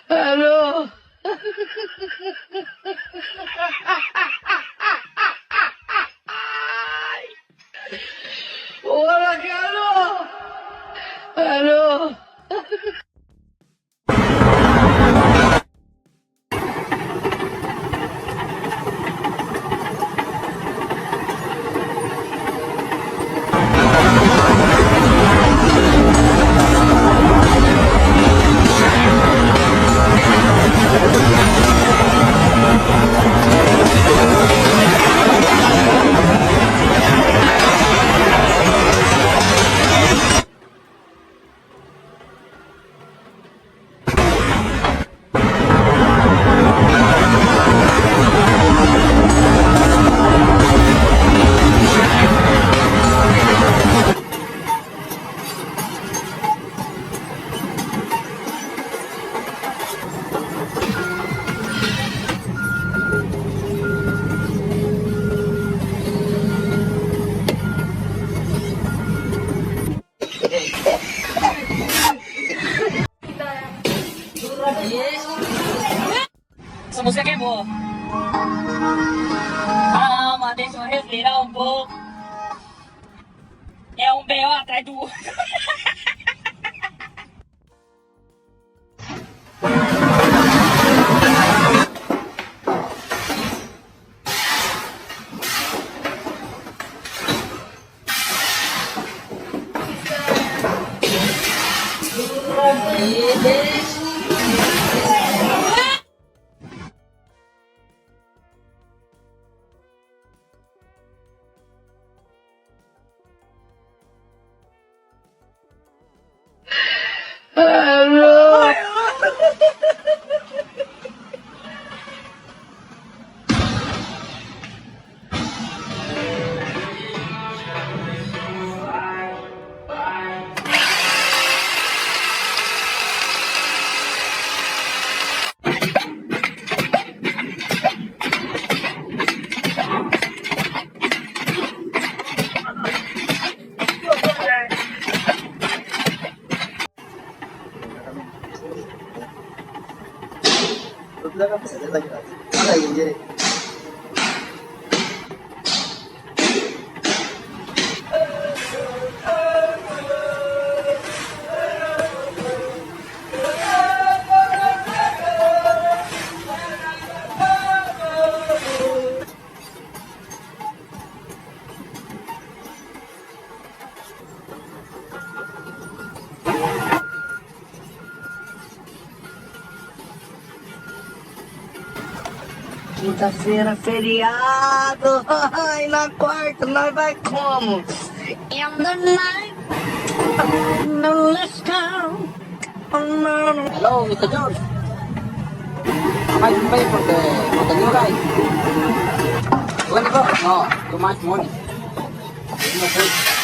Ano? Wala ka ano? Ano? Sa musik mo. Ah, mate, so respira um pouco. É um B.O. atrás do outro. Ano? Quinta-feira, feriado. Ai, na quarta, nós vai como? In the night, no, let's go. Hello, Mr. George. Am I pay for the new guy? 20 bucks? No, too much money. No, please.